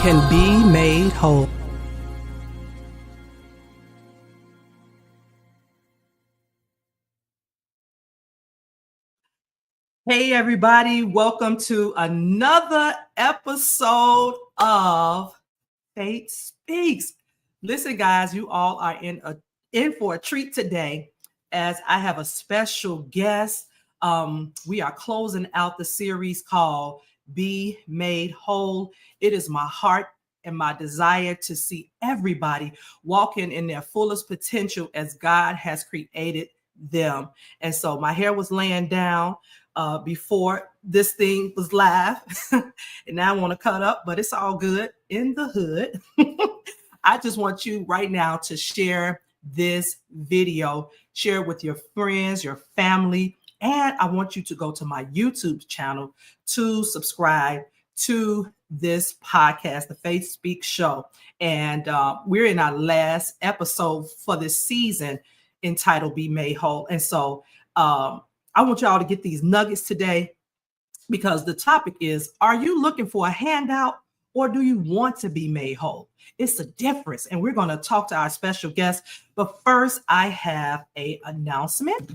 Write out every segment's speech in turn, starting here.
can be made whole. Hey everybody, welcome to another episode of Faith Speaks. Listen guys, you all are in for a treat today as I have a special guest. We are closing out the series called Be Made Whole. It is my heart and my desire to see everybody walking in their fullest potential as God has created them. And so my hair was laying down before this thing was live. And now I want to cut up, but it's all good in the hood. I just want you right now to share this video, share it with your friends, your family, and I want you to go to my YouTube channel to subscribe to this podcast, the Faith Speaks Show. And we're in our last episode for this season entitled Be Made Whole. And so I want y'all to get these nuggets today because the topic is, are you looking for a handout or do you want to be made whole? It's a difference. And we're going to talk to our special guest. But first, I have an announcement.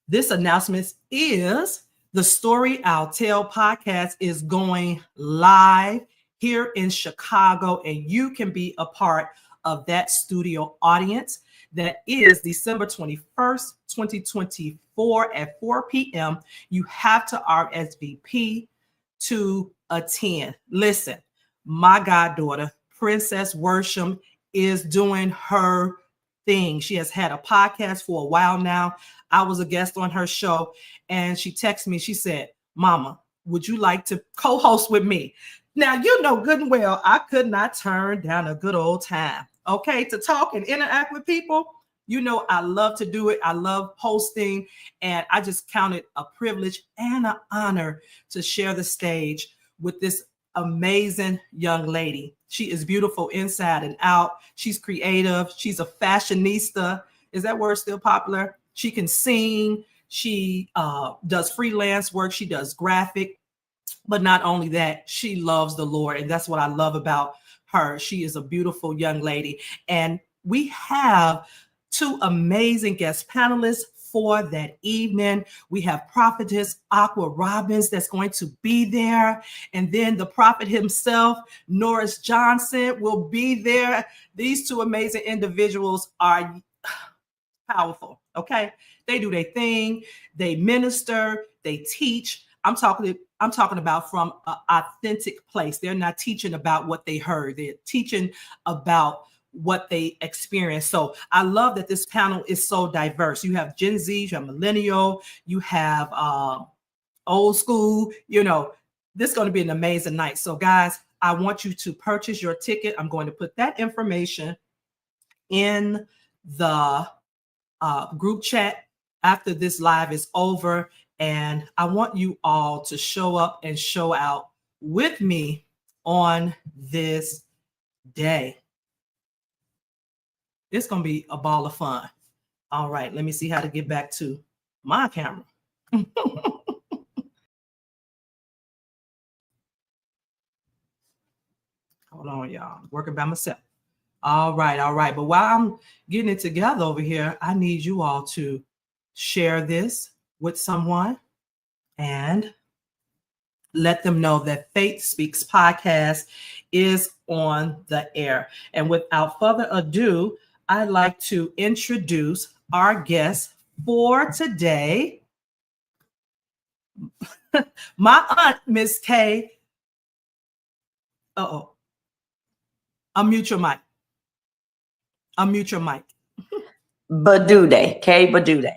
This announcement is the Story I'll Tell podcast is going live here in Chicago, and you can be a part of that studio audience. That is December 21st, 2024 at 4 p.m. You have to RSVP to attend. Listen, my goddaughter, Princess Worsham, is doing her thing. She has had a podcast for a while now. I was a guest on her show, and she texted me. She said, "Mama, would you like to co-host with me?" Now, you know good and well, I could not turn down a good old time. Okay, to talk and interact with people. You know, I love to do it. I love hosting, and I just count it a privilege and an honor to share the stage with this amazing young lady. She is beautiful inside and out. She's creative. She's a fashionista. Is that word still popular? She can sing. She does freelance work. She does graphic. But not only that, she loves the Lord, and that's what I love about her. She is a beautiful young lady. And we have two amazing guest panelists for that evening. We have Prophetess Aqua Robbins that's going to be there. And then the prophet himself, Norris Johnson, will be there. These two amazing individuals are powerful, okay? They do their thing. They minister. They teach. I'm talking about from an authentic place. They're not teaching about what they heard. They're teaching about what they experienced. So I love that this panel is so diverse. You have Gen Z, you have millennial, you have old school. You know, this is going to be an amazing night. So guys, I want you to purchase your ticket. I'm going to put that information in the group chat after this live is over. And I want you all to show up and show out with me on this day. It's going to be a ball of fun. All right, let me see how to get back to my camera. Hold on, y'all. I'm working by myself. All right. But while I'm getting it together over here, I need you all to share this with someone and let them know that Faith Speaks podcast is on the air. And without further ado, I'd like to introduce our guest for today. My aunt, Miss K. Unmute your mic. Bodude, K Bodude.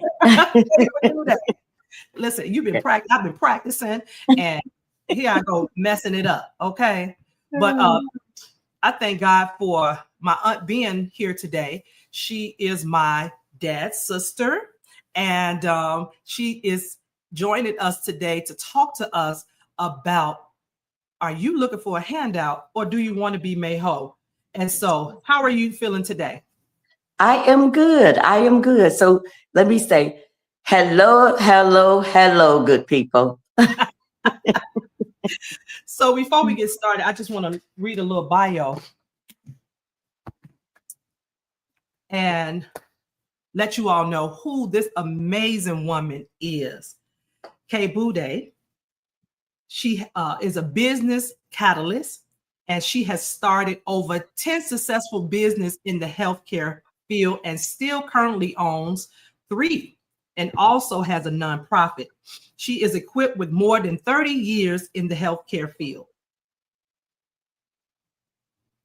Listen, I've been practicing, and here I go messing it up. Okay. But I thank God for my aunt being here today. She is my dad's sister, and she is joining us today to talk to us about, are you looking for a handout or do you want to be made whole? And so how are you feeling today? I am good. So let me say, hello, good people. So before we get started, I just want to read a little bio and let you all know who this amazing woman is. Bodude. She is a business catalyst, and she has started over 10 successful business in the healthcare field and still currently owns 3 and also has a nonprofit. She is equipped with more than 30 years in the healthcare field.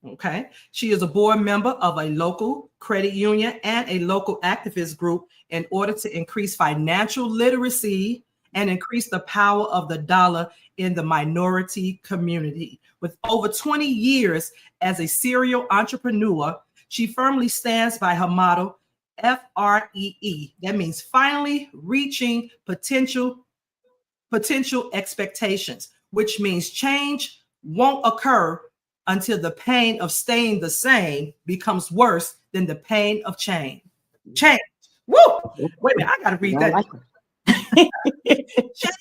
Okay. She is a board member of a local credit union and a local activist group in order to increase financial literacy and increase the power of the dollar in the minority community. With over 20 years as a serial entrepreneur, she firmly stands by her motto, FREE. That means finally reaching potential expectations, which means change won't occur until the pain of staying the same becomes worse than the pain of change. Change. Woo! Wait a minute, I gotta read that.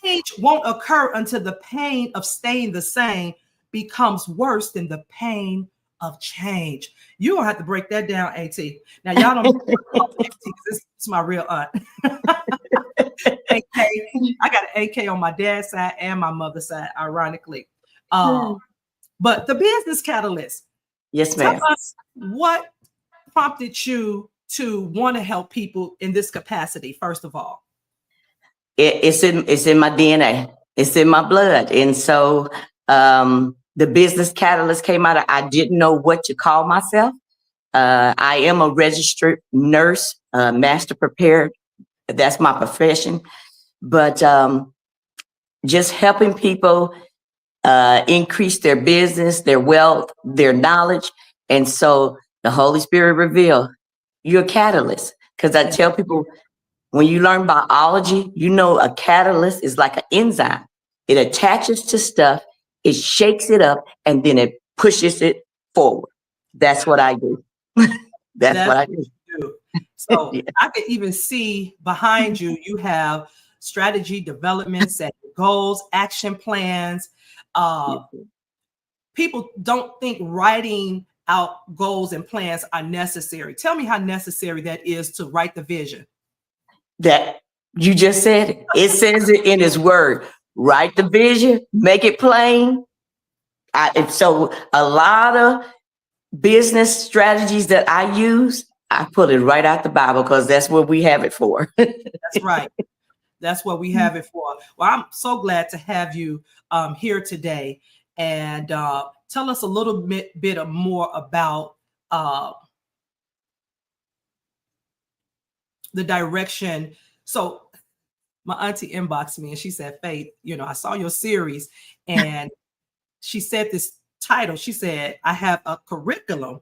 Change won't occur until the pain of staying the same becomes worse than the pain of change. You don't have to break that down, AT. Now, y'all don't this is my real aunt. AK. I got an AK on my dad's side and my mother's side, ironically. But the business catalyst. Yes, ma'am. Tell us what prompted you to want to help people in this capacity, first of all. It's in my DNA. It's in my blood. And so the business catalyst came out of, I didn't know what to call myself. I am a registered nurse, master prepared. That's my profession. But just helping people increase their business, their wealth, their knowledge. And so the Holy Spirit revealed, you're a catalyst. Because I tell people, when you learn biology, you know a catalyst is like an enzyme. It attaches to stuff, it shakes it up, and then it pushes it forward. That's what I do. That's what I do. So yeah. I can even see behind you, you have strategy development, set goals, action plans. People don't think writing out goals and plans are necessary. Tell me how necessary that is to write the vision. That you just said it. It says it in his word. Write the vision, make it plain. So a lot of business strategies that I use, I put it right out the Bible because that's what we have it for. That's right. That's what we have it for. Well, I'm so glad to have you here today, and tell us a little bit more about the direction. So my auntie inboxed me and she said, Faith, I saw your series, and she said this title. She said, I have a curriculum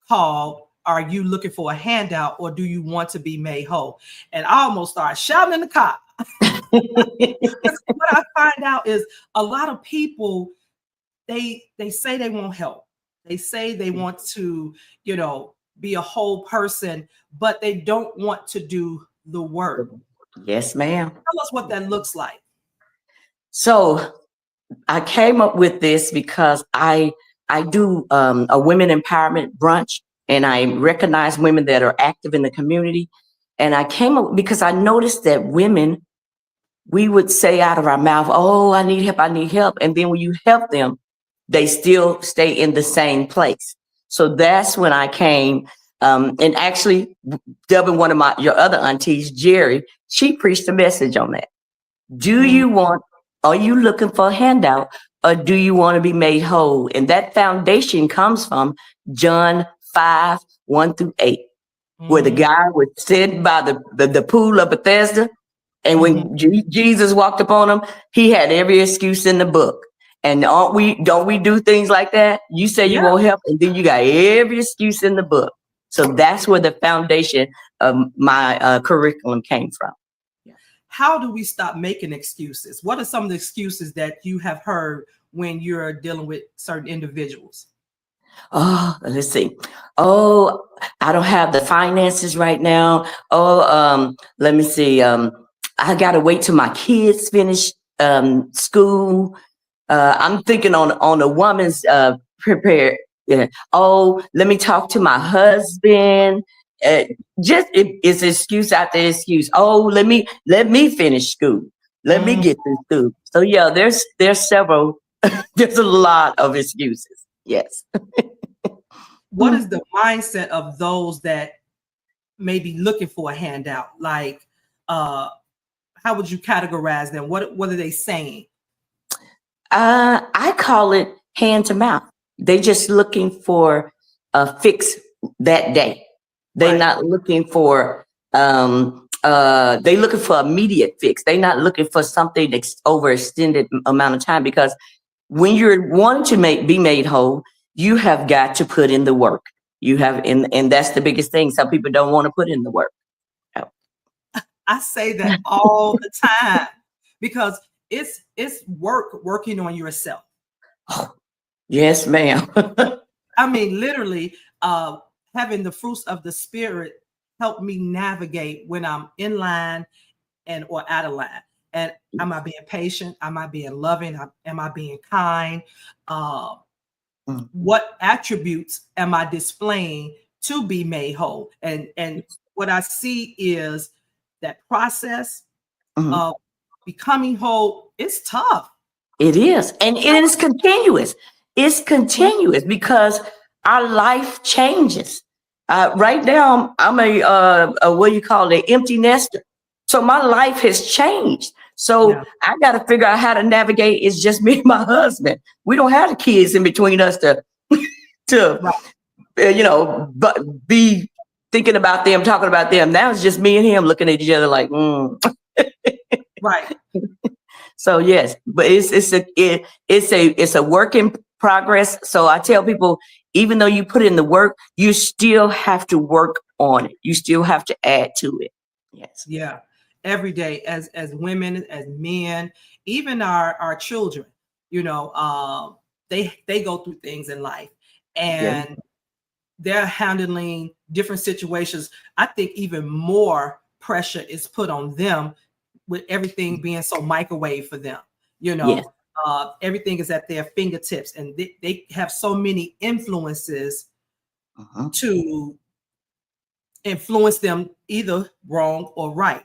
called Are You Looking for a Handout, or Do You Want to Be Made Whole? And I almost started shouting in the car. What I find out is a lot of people, they say they want help. They say they want to, be a whole person, but they don't want to do the work. Yes, ma'am. Tell us what that looks like. So I came up with this because I do a women empowerment brunch, and I recognize women that are active in the community. And I came up because I noticed that women, we would say out of our mouth, oh, I need help, I need help. And then when you help them, they still stay in the same place. So that's when I came, and actually dubbing one of your other aunties, Jerry, she preached a message on that. Are you looking for a handout, or do you want to be made whole? And that foundation comes from John 5:1-8, where the guy was sitting by the pool of Bethesda. And when Jesus walked upon him, he had every excuse in the book. And don't we do things like that? You say you won't help, and then you got every excuse in the book. So that's where the foundation of my curriculum came from. How do we stop making excuses? What are some of the excuses that you have heard when you're dealing with certain individuals? Oh, let's see. Oh, I don't have the finances right now. Oh, let me see. I got to wait till my kids finish school. I'm thinking on a woman's prepare. Yeah. Oh, let me talk to my husband. It's excuse after excuse. Oh, let me finish school. Let me get through school. So yeah, there's several. There's a lot of excuses. Yes. What is the mindset of those that may be looking for a handout? Like, how would you categorize them? What are they saying? I call it hand to mouth. They just looking for a fix that day. They're not looking for they looking for immediate fix. They're not looking for something over extended amount of time, because when you're wanting to be made whole, you have got to put in the work. You have, and that's the biggest thing. Some people don't want to put in the work. I say that all the time because it's working on yourself. Oh, yes, ma'am. I mean, literally, having the fruits of the spirit help me navigate when I'm in line or out of line. And am I being patient? Am I being loving? Am I being kind? What attributes am I displaying to be made whole? And what I see is that process of becoming whole is tough. It is. And it is continuous. It's continuous because our life changes. Right now, I'm a what do you call it, empty nester. So my life has changed. So I got to figure out how to navigate. It's just me and my husband. We don't have the kids in between us to but be thinking about them, talking about them. Now it's just me and him looking at each other like, Right. So yes, but it's a work in progress. So I tell people, even though you put in the work, you still have to work on it. You still have to add to it. Yes. Yeah. Every day, as women, as men, even our children, they go through things in life, and they're handling different situations. I think even more pressure is put on them with everything being so microwave for them. Everything is at their fingertips, and they have so many influences to influence them either wrong or right.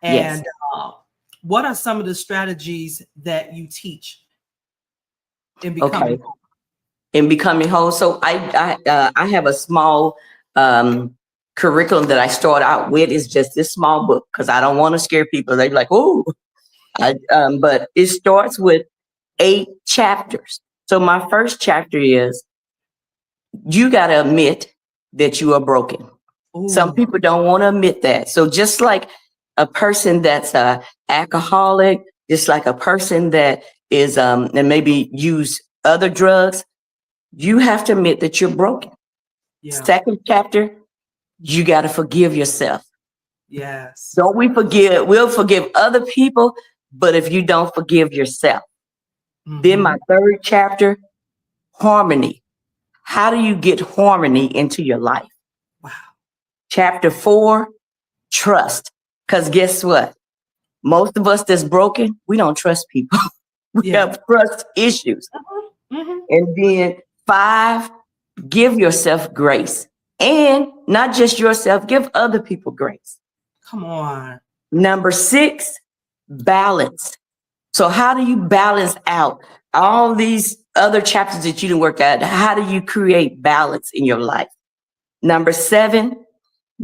And what are some of the strategies that you teach in becoming whole? In becoming whole? So I have a small curriculum that I start out with. Is just this small book because I don't want to scare people. They're like, oh, but it starts with 8 chapters. So my first chapter is you got to admit that you are broken. Ooh. Some people don't want to admit that. So just like a person that's a alcoholic, just like a person that is and maybe use other drugs, you have to admit that you're broken. Second chapter, you got to forgive yourself. Yes. Don't we forgive? We'll forgive other people, but if you don't forgive yourself. Then my third chapter, harmony. How do you get harmony into your life? Wow. Chapter 4, trust. Because guess what? Most of us that's broken, we don't trust people. We have trust issues. And then 5, give yourself grace. And not just yourself, give other people grace. Come on. Number 6, balance. So how do you balance out all these other chapters that you didn't work at? How do you create balance in your life? Number 7,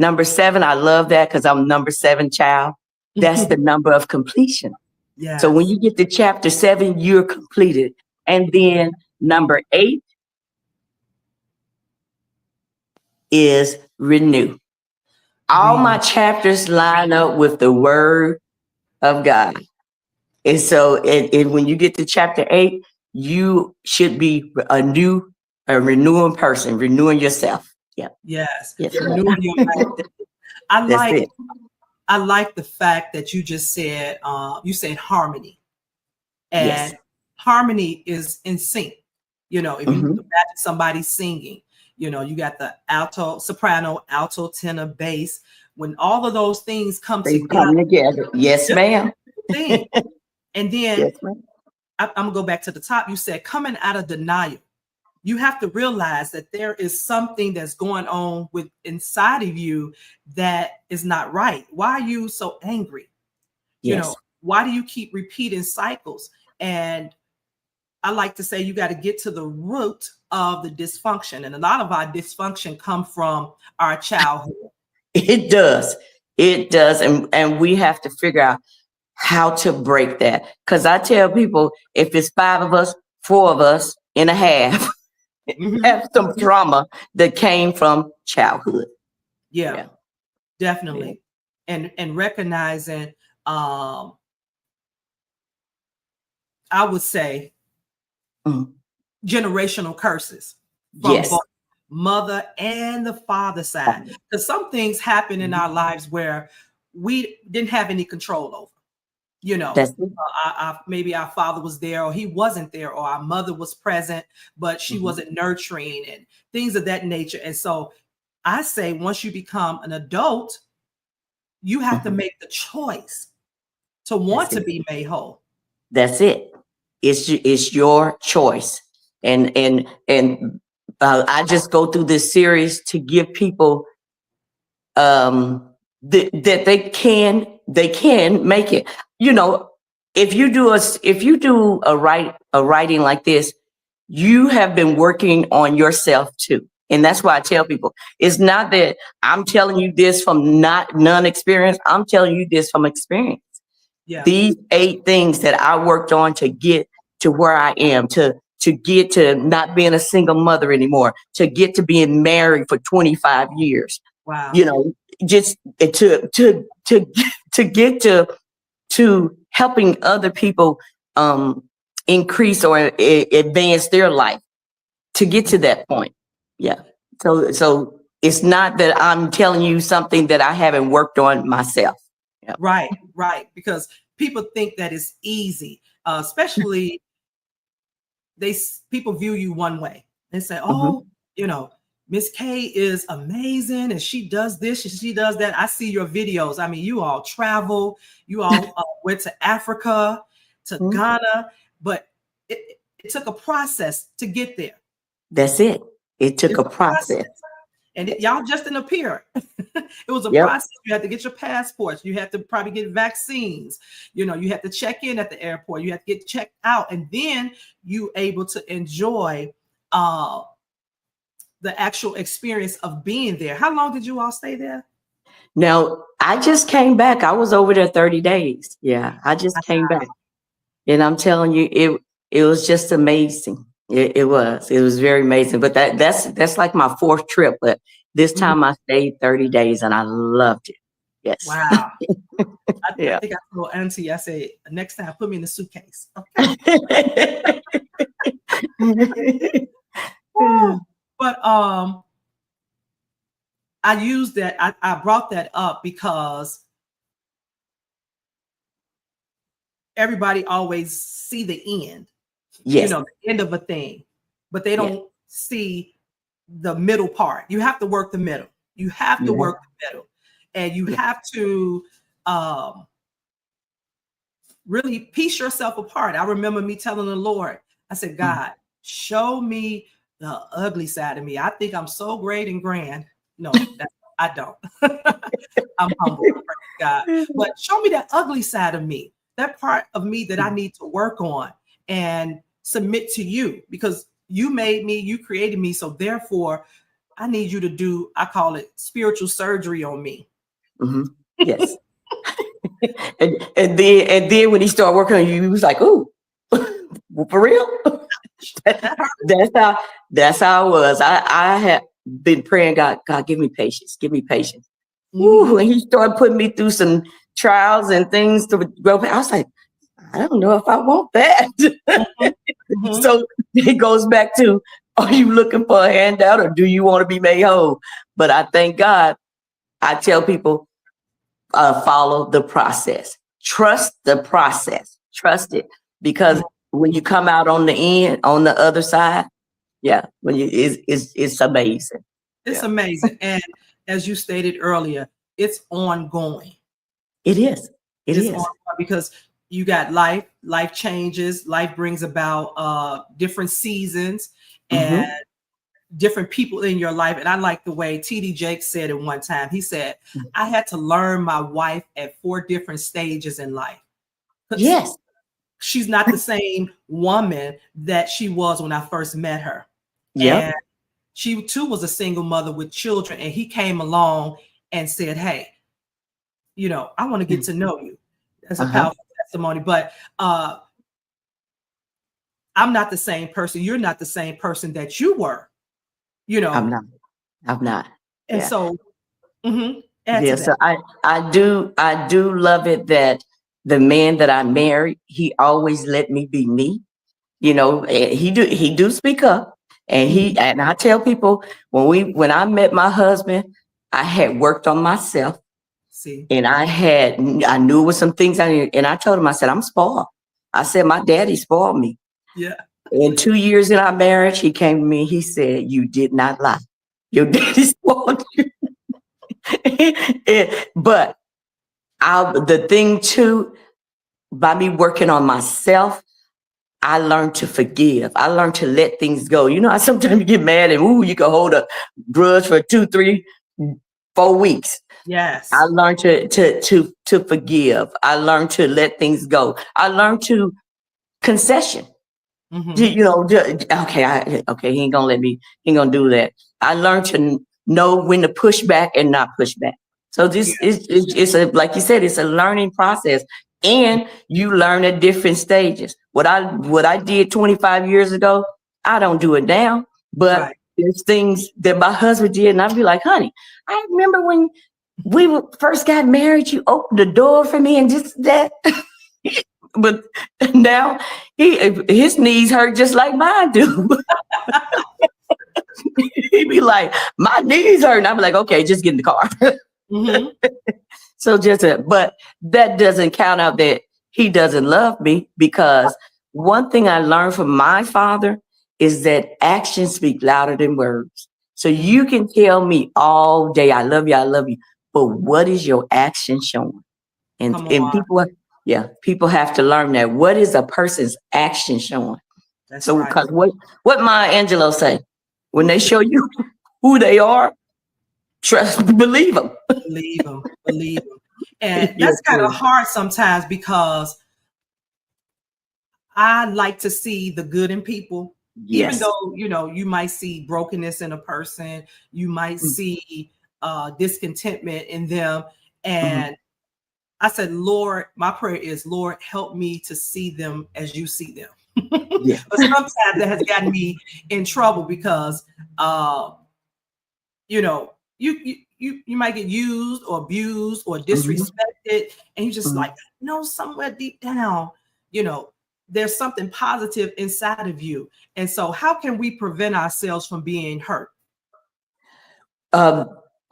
I love that because I'm number 7 child. That's the number of completion. Yes. So when you get to chapter 7, you're completed. And then number 8 is renew. All my chapters line up with the word of God. And so and when you get to chapter 8, you should be a renewing person, renewing yourself. Yeah. Yes. Renewing your life. I like the fact that you just said, you said harmony. And harmony is in sync. If you imagine somebody singing, you got the alto, soprano, alto, tenor, bass. When all of those things come together. Yes, ma'am. And then I'm gonna go back to the top. You said coming out of denial. You have to realize that there is something that's going on with inside of you that is not right. Why are you so angry? You know, why do you keep repeating cycles? And I like to say you got to get to the root of the dysfunction. And a lot of our dysfunction come from our childhood. It does. It does. And we have to figure out how to break that. Because I tell people, if it's 5 of us, 4 of us and a half have some trauma that came from childhood. Yeah. Definitely. Yeah. And recognizing, I would say, generational curses from both mother and the father side. Because some things happen in our lives where we didn't have any control over. You know, maybe our father was there or he wasn't there, or our mother was present, but she wasn't nurturing and things of that nature. And so I say, once you become an adult, you have to make the choice to want to be made whole. That's it. It's your choice. And I just go through this series to give people that they can make it. You know, if you do a writing like this, you have been working on yourself too. And that's why I tell people, it's not that I'm telling you this from none experience. I'm telling you this from experience. Yeah. These 8 things that I worked on to get to where I am, to get to not being a single mother anymore, to get to being married for 25 years. Wow. You know, just to get to helping other people increase or advance their life to get to that point. Yeah. So it's not that I'm telling you something that I haven't worked on myself. Yeah. Right. Because people think that it's easy, especially people view you one way. They say, oh, you know, Miss K is amazing and she does this and she does that. I see your videos. I mean, you all travel, you all went to Africa, to Ghana, but it took a process to get there. That's it. It took a process. And y'all just didn't appear. It was a process. You had to get your passports. You had to probably get vaccines. You know, you had to check in at the airport. You had to get checked out. And then you able to enjoy the actual experience of being there. How long did you all stay there? Now, I just came back. I was over there 30 days. Yeah, I just came back. And I'm telling you, it was just amazing. It was very amazing. But that's like my 4th trip. But this time I stayed 30 days and I loved it. Yes. Wow. I think I told Auntie, I said, next time put me in the suitcase. Okay. But I used that. I brought that up because everybody always see the end. Yes. You know, the end of a thing, but they don't see the middle part. You have to work the middle. You have to work the middle, and you have to really piece yourself apart. I remember me telling the Lord, I said, God, show me the ugly side of me. I think I'm so great and grand. No, I don't. I'm humble, God. But show me that ugly side of me, that part of me that I need to work on and submit to you, because you made me, you created me. So therefore, I need you to do, I call it spiritual surgery on me. Yes. and then when he started working on you, he was like, "Ooh, for real?" That's how it was. I had been praying, God, give me patience, give me patience. Ooh, and he started putting me through some trials and things to grow. I was like, I don't know if I want that. So it goes back to, are you looking for a handout or do you want to be made whole? But I thank God. I tell people, follow the process. Trust the process. Trust it. Because when you come out on the end, on the other side, it's amazing. It's amazing. And as you stated earlier, it's ongoing. It is. It is. Ongoing because you got life changes, life brings about different seasons and Mm-hmm. different people in your life. And I like the way TD Jakes said it one time. He said, I had to learn my wife at 4 different stages in life. Yes. She's not the same woman that she was when I first met her. Yep. And she too was a single mother with children. And he came along and said, hey, I want to get to know you. That's a powerful testimony. But I'm not the same person. You're not the same person that you were, I'm not. And Yeah. so add Yeah. to So that. I do love it that the man that I married, he always let me be me. He do speak up, and and I tell people when I met my husband, I had worked on myself, See, and I knew it was some things I needed, and I told him, I said, I'm spoiled. I said, my daddy spoiled me. yeah, In 2 years in our marriage, he came to me, he said, you did not lie. Your daddy spoiled you. But the thing too, by me working on myself, I learned to forgive. I learned to let things go. I sometimes you get mad and you can hold a grudge for 2, 3, 4 weeks. I yes, learned to forgive. I learned to let things go. I learned to concession. Okay, he ain't gonna let me. He ain't gonna do that. I learned to know when to push back and not push back. So yeah, this is it's a, like you said, it's a learning process, and you learn at different stages. What I did 25 years ago, I don't do it now. But right. there's things that my husband did, and I'd be like, honey, I remember when first got married, you opened the door for me and just that. But now his knees hurt just like mine do. He'd be like, my knees hurt. And I'm like, okay, just get in the car. So but that doesn't count out that he doesn't love me, because one thing I learned from my father is that actions speak louder than words. So you can tell me all day, I love you, but what is your action showing? Come And on, people have to learn that. What is a person's action showing? that's So, right. because what Maya Angelou say, when they show you who they are, believe them. Believe them, believe them. And Yes, that's kind of hard sometimes because I like to see the good in people, even yes, though, you might see brokenness in a person, you might see discontentment in them. mm-hmm. And I said, Lord, my prayer is, Lord, help me to see them as you see them. Yeah, But sometimes that has gotten me in trouble because, you might get used or abused or mm-hmm. disrespected, and you just Mm-hmm. like, no, somewhere deep down, there's something positive inside of you. And so, how can we prevent ourselves from being hurt? Um,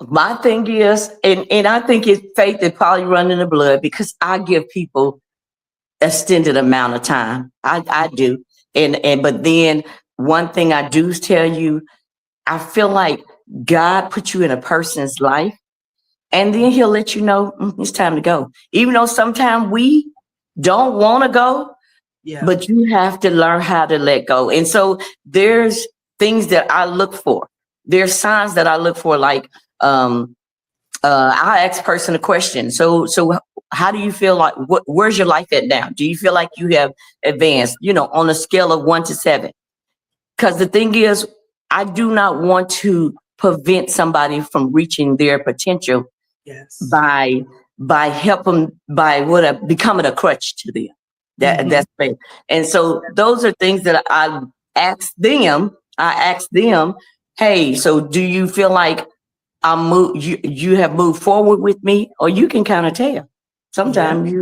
my thing is, and I think it's faith that probably run in the blood, because I give people extended amount of time. I do. But then one thing I do tell you, I feel like God put you in a person's life, and then he'll let you know it's time to go. Even though sometimes we don't want to go, Yeah. but you have to learn how to let go. And so there's things that I look for. There's signs that I look for, like I ask a person a question. So how do you feel like, where's your life at now? Do you feel like you have advanced, on a scale of 1 to 7? Because the thing is, I do not want to prevent somebody from reaching their potential Yes. by helping, becoming a crutch to them. That's fair. And so those are things that I ask them. Hey, so do you feel like you have moved forward with me? Or you can kind of tell Yeah. sometimes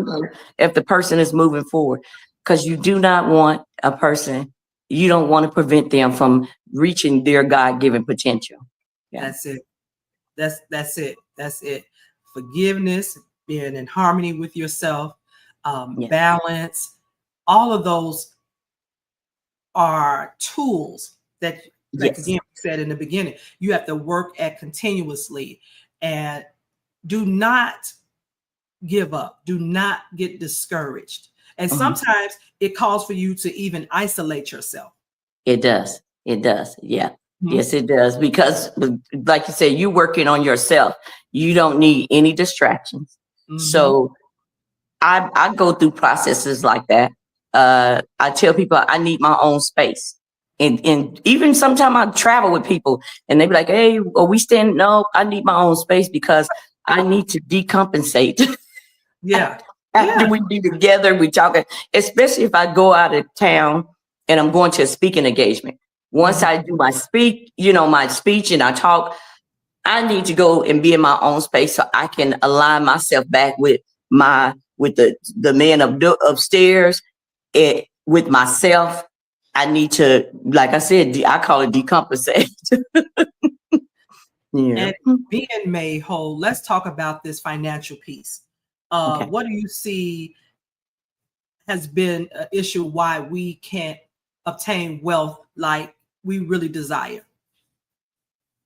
if the person is moving forward, because you do not want a person, you don't want to prevent them from reaching their God-given potential. Yeah. That's it. That's it. That's it. Forgiveness, being in harmony with yourself, Yeah. balance, all of those are tools that, like Yes. again, we said in the beginning, you have to work at continuously, and do not give up. Do not get discouraged. And sometimes it calls for you to even isolate yourself. It does. It does. Yeah. Mhm. Yes, it does. Because like you said, you're working on yourself. You don't need any distractions. So I go through processes like that. I tell people I need my own space. And even sometimes I travel with people and they be like, hey, are we staying? No, I need my own space because I need to decompensate. Yeah. After we be together, we talking, especially if I go out of town and I'm going to a speaking engagement. Once I do my speech and I talk, I need to go and be in my own space so I can align myself back with the man upstairs, with myself. I need to, like I said, I call it decompensate. And being made whole, let's talk about this financial piece. What do you see has been an issue why we can't obtain wealth like we really desire?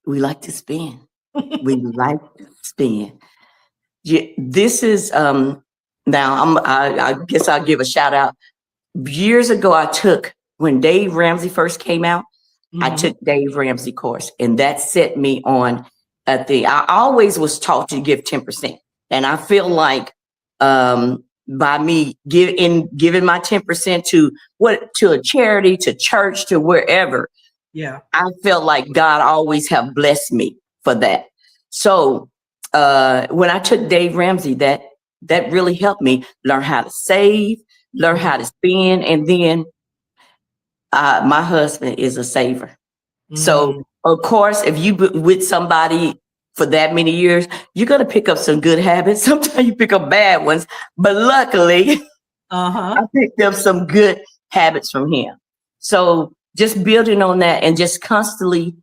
We like to spend. We like to spend. Yeah, this is now I guess I'll give a shout out. Years ago, when Dave Ramsey first came out, I took Dave Ramsey course, and that set me on I always was taught to give 10%. And I feel like by me giving my 10% to a charity, to church, to wherever, I felt like God always have blessed me for that. So when I took Dave Ramsey, that really helped me learn how to save, learn how to spend, and then my husband is a saver. So of course, if you with somebody for that many years, you're gonna pick up some good habits. Sometimes you pick up bad ones, but luckily, I picked up some good habits from him. So just building on that and just constantly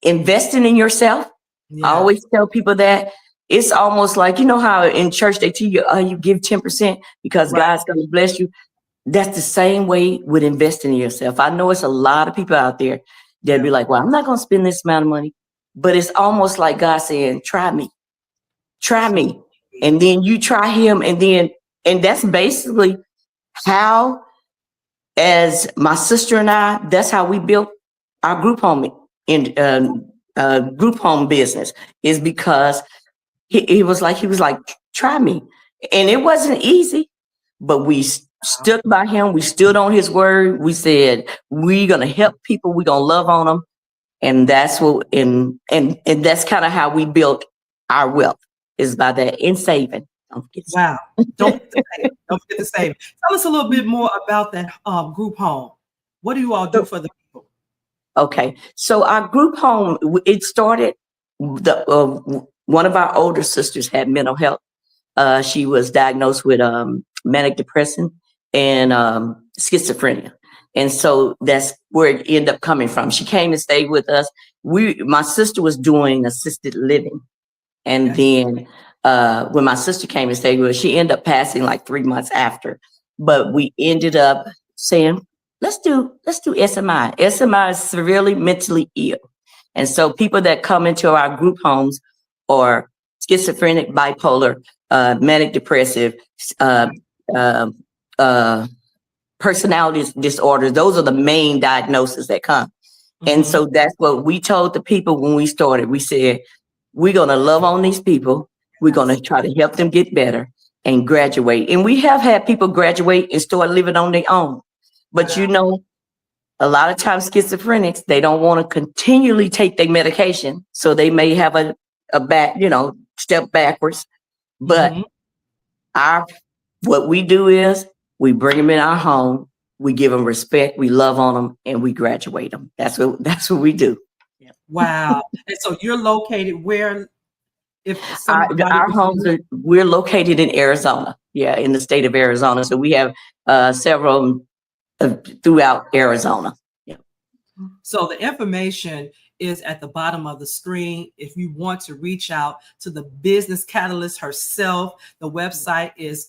investing in yourself. I always tell people that it's almost like, you know how in church they tell you, you give 10% because God's going to bless you. That's the same way with investing in yourself. I know it's a lot of people out there that be like, well, I'm not going to spend this amount of money, but it's almost like God saying, try me. And then you try him. And that's basically how, as my sister and I, that's how we built our group home business, is because he was like, try me. And it wasn't easy, but we stuck by him. We stood on his word. We said, we're going to help people. We're going to love on them. And that's what, and that's kind of how we built our wealth, is by that, in saving. Wow. Don't forget to save. Tell us a little bit more about that group home. What do you all do for the people? Okay. So our group home, it started, one of our older sisters had mental health. She was diagnosed with manic depression and schizophrenia. And so that's where it ended up coming from. She came and stayed with us. My sister was doing assisted living. And then when my sister came and stayed with us, she ended up passing like 3 months after. But we ended up saying, let's do SMI. SMI is severely mentally ill. And so people that come into our group homes are schizophrenic, bipolar, manic depressive, personality disorders. Those are the main diagnoses that come. And so that's what we told the people when we started. We said, we're going to love on these people. We're going to try to help them get better and graduate. And we have had people graduate and start living on their own. But you know, a lot of times schizophrenics, they don't want to continually take their medication. So they may have a back, step backwards. But what we do is we bring them in our home, we give them respect, we love on them, and we graduate them. That's what we do. Wow. And so you're located where? Our homes we're located in Arizona. Yeah, in the state of Arizona. So we have several throughout Arizona. Yeah. So the information is at the bottom of the screen. If you want to reach out to the business catalyst herself, the website is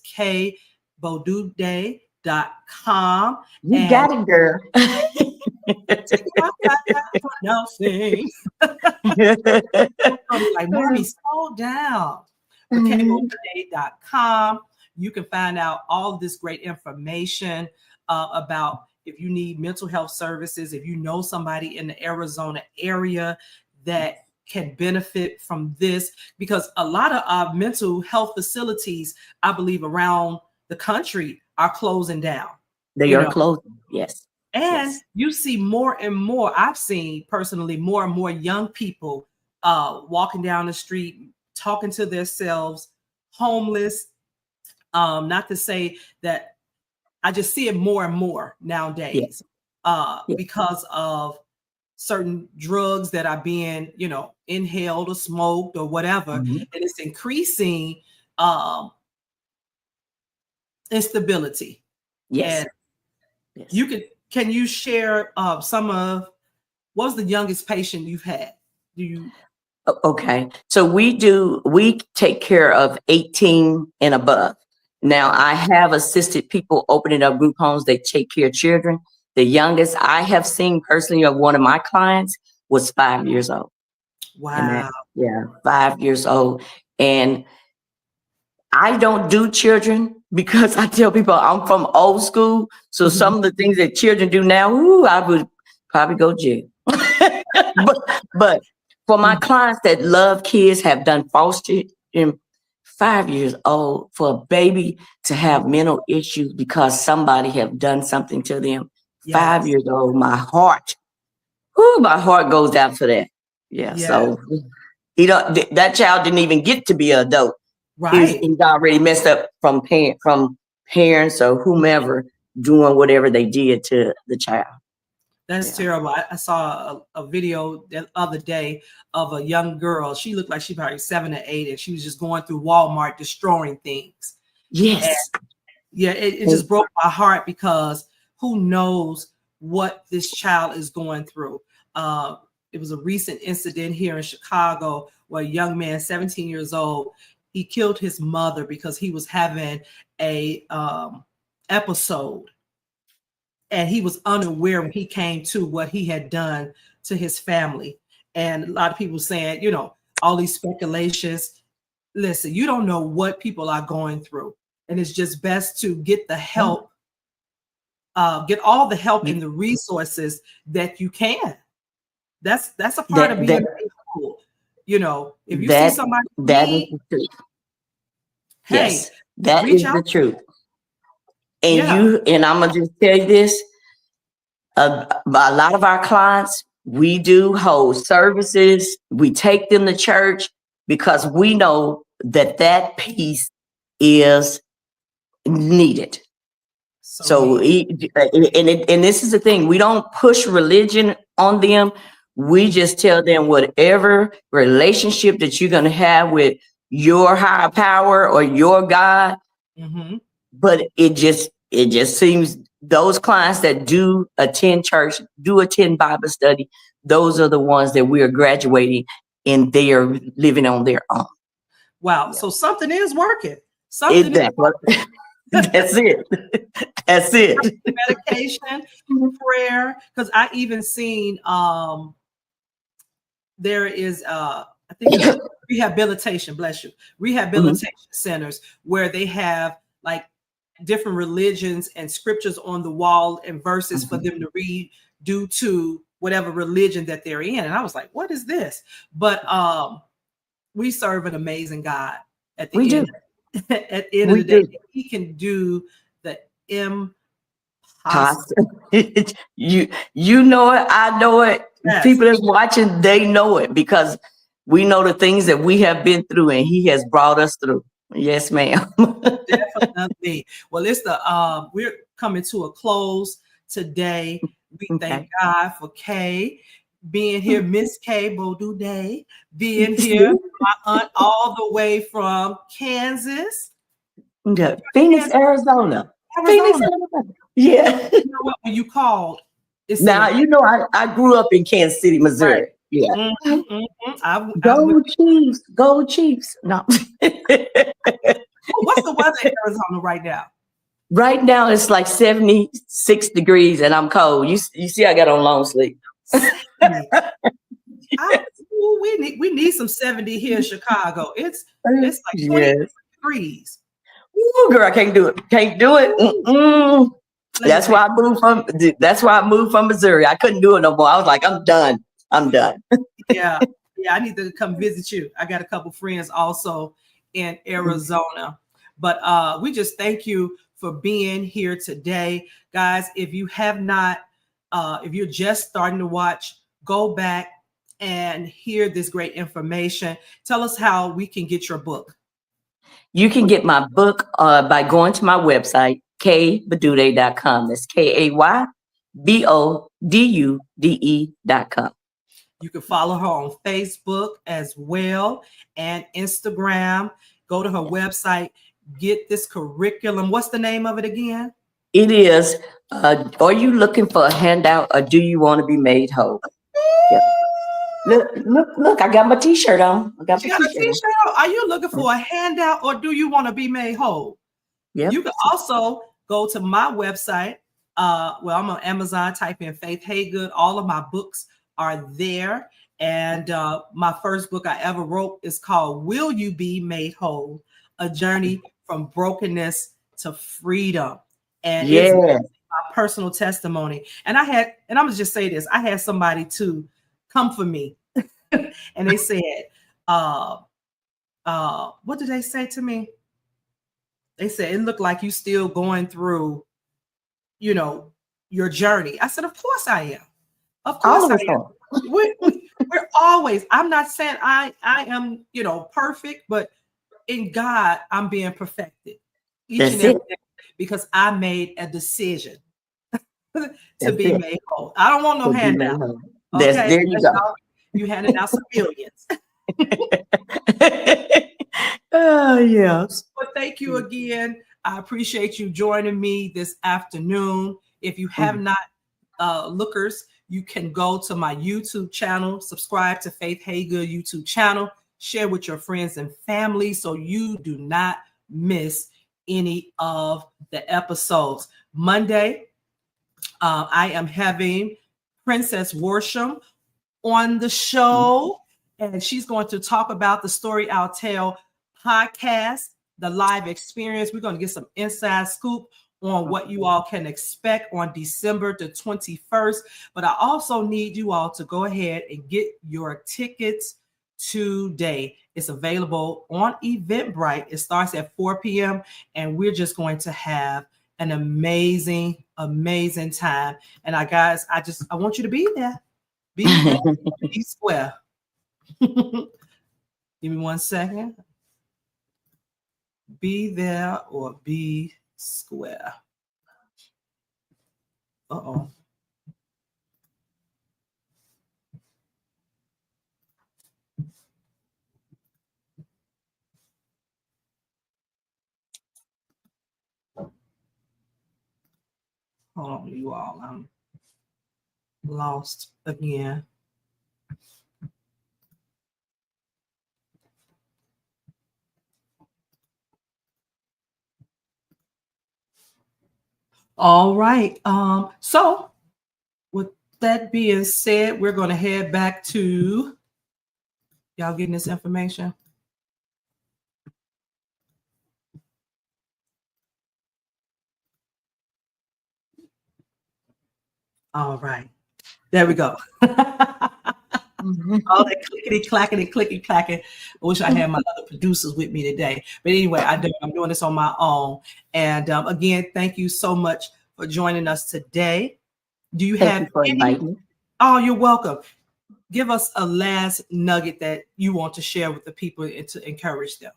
kbodude.com. You got it, girl. Like, Mommy, slow down. ForKBodude.com. You can find out all of this great information about if you need mental health services, if you know somebody in the Arizona area that can benefit from this, because a lot of our mental health facilities, I believe, around the country are closing down. They are closing, yes. And you see more and more, I've seen personally more and more young people walking down the street, talking to themselves, homeless. Not to say that I just see it more and more nowadays because of certain drugs that are being, inhaled or smoked or whatever. And it's increasing instability. Yes. And can you share some of what was the youngest patient you've had? Okay. So we take care of 18 and above. Now I have assisted people opening up group homes. They take care of children. The youngest I have seen personally of one of my clients was 5 years old. Wow. 5 years old. And I don't do children because I tell people I'm from old school. So some of the things that children do now, I would probably go jail. but for my clients that love kids, have done foster, 5 years old, for a baby to have mental issues because somebody have done something to them. 5 years old, my heart goes out for that. So that child didn't even get to be an adult. Right. He's already messed up from parents or whomever doing whatever they did to the child. That's terrible. I saw a video the other day of a young girl. She looked like she probably 7 or 8, and she was just going through Walmart destroying things. Yes. And it just broke my heart because who knows what this child is going through. It was a recent incident here in Chicago where a young man, 17 years old, he killed his mother because he was having a episode. And he was unaware when he came to what he had done to his family. And a lot of people saying, all these speculations. Listen, you don't know what people are going through. And it's just best to get the help, get all the help and the resources that you can. That's a part of being cool. If you see somebody that is the truth. Yes, that is the truth. And I'm gonna just tell you this: a lot of our clients, we do hold services. We take them to church because we know that piece is needed. So this is the thing: we don't push religion on them. We just tell them whatever relationship that you're gonna have with your higher power or your God. But it just seems those clients that do attend church, do attend Bible study, those are the ones that we are graduating and they are living on their own. Wow. So something is working. Something is working. That's it. That's it. Medication, prayer. Because I even seen there is I think it's rehabilitation, bless you, rehabilitation centers where they have like different religions and scriptures on the wall and verses for them to read due to whatever religion that they're in. And I was like, what is this? But we serve an amazing God at the end. At the end of the day, he can do the impossible. You know it, I know it. Yes. People that's watching, they know it because we know the things that we have been through and he has brought us through. Yes, ma'am. Definitely. Well, it's we're coming to a close today. We thank God for Kay being here, Miss Kay Bodude being here, my aunt all the way from Kansas. Phoenix, Arizona. Phoenix, Arizona. Yeah. You know what, when you called, now I grew up in Kansas City, Missouri. Right. Yeah. Go Chiefs. Go Chiefs. No. What's the weather in Arizona right now? Right now it's like 76 degrees and I'm cold. You see I got on long sleeve. we need some 70 here in Chicago. It's like 20 Yes. degrees. Ooh, girl, I can't do it. Can't do it. Mm-mm. That's why I moved from Missouri. I couldn't do it no more. I was like, I'm done. Yeah. I need to come visit you. I got a couple friends also in Arizona. But we just thank you for being here today. Guys, if you have not, if you're just starting to watch, go back and hear this great information. Tell us how we can get your book. You can get my book by going to my website, kbodude.com. That's KAYBODUDE.com. You can follow her on Facebook as well and Instagram. Go to her website, get this curriculum. What's the name of it again? It is, are you looking for a handout or do you want to be made whole? Yep. Look, I got my t-shirt on. You got a t-shirt on? Are you looking for a handout or do you want to be made whole? Yep. You can also go to my website. Well, I'm on Amazon, type in Faith Haygood. All of my books are there. And my first book I ever wrote is called Will You Be Made Whole? A Journey from Brokenness to Freedom. And it's my personal testimony. And I'm gonna just say this, I had somebody to come for me. And they said, what did they say to me? They said, it looked like you still going through, your journey. I said, of course I am. Of course I am. We're always, I'm not saying I am, perfect, but in God, I'm being perfected each and every day because I made a decision to be made whole. I don't want no handout. Okay? There you go. You handed out some millions. Oh, yes. But thank you again. I appreciate you joining me this afternoon. If you have not, lookers, you can go to my YouTube channel, subscribe to Faith Haygood YouTube channel, share with your friends and family so you do not miss any of the episodes. Monday, I am having Princess Worsham on the show, and she's going to talk about the Story I'll Tell podcast, the live experience. We're going to get some inside scoop on what you all can expect on December the 21st. But I also need you all to go ahead and get your tickets today. It's available on Eventbrite. It starts at 4 p.m. and we're just going to have an amazing time. And guys, I want you to be there. Be square. Give me 1 second. Be there or be square. Uh-oh. Hold on, you all. I'm lost again. All right. So with that being said, we're going to head back to y'all getting this information. All right. There we go. All that clickety clacking and clicky clacking. I wish I had my other producers with me today. But anyway, I'm doing this on my own. And again, thank you so much for joining us today. Do you have any? Oh, you're welcome. Give us a last nugget that you want to share with the people and to encourage them.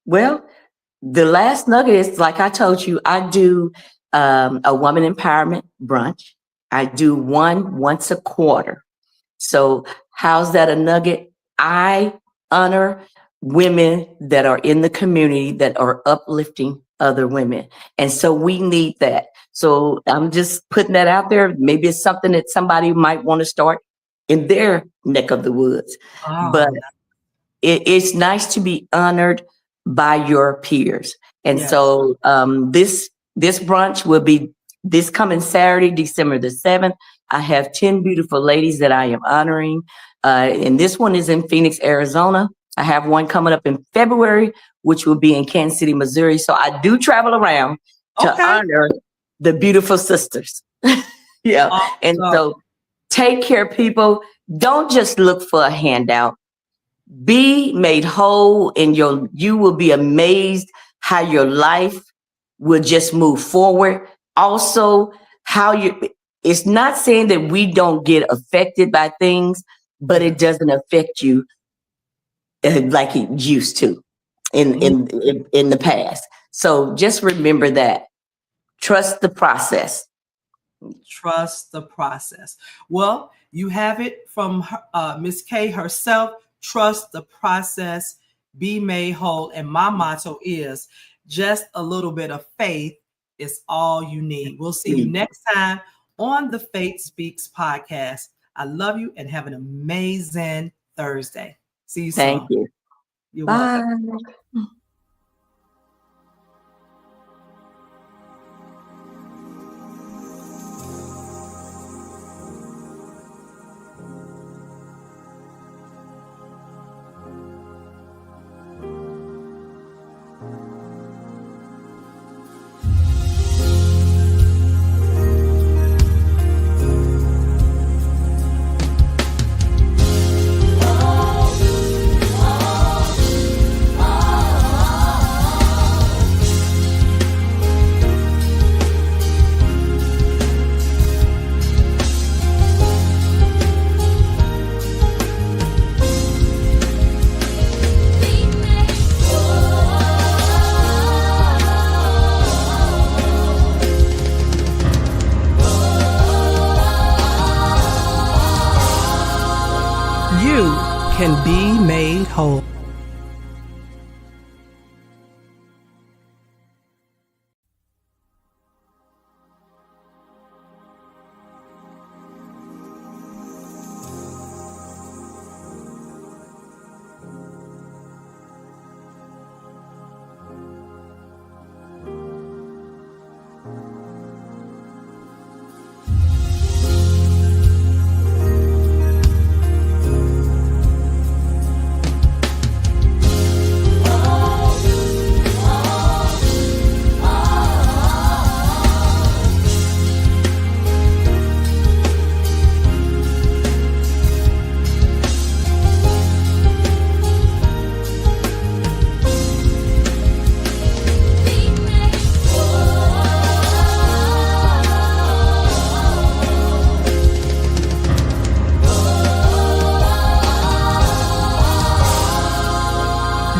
Well, the last nugget is, like I told you, I do a woman empowerment brunch. I do one once a quarter. So how's that a nugget? I honor women that are in the community that are uplifting other women. And so we need that. So I'm just putting that out there. Maybe it's something that somebody might want to start in their neck of the woods. But it's nice to be honored by your peers. And so this brunch will be this coming Saturday, December the 7th. I have 10 beautiful ladies that I am honoring. And this one is in Phoenix, Arizona. I have one coming up in February, which will be in Kansas City, Missouri. So I do travel around to honor the beautiful sisters. Yeah. Awesome. And so take care, people. Don't just look for a handout. Be made whole, and you will be amazed how your life will just move forward. Also, it's not saying that we don't get affected by things, but it doesn't affect you like it used to in the past. So just remember that. Trust the process. Trust the process. Well, you have it from Miss K herself. Trust the process, be made whole. And my motto is just a little bit of faith is all you need. We'll see you next time on the Faith Speaks podcast. I love you and have an amazing Thursday. See you soon. Thank you. You're Bye. welcome. You can be made whole.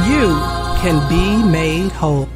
You can be made whole.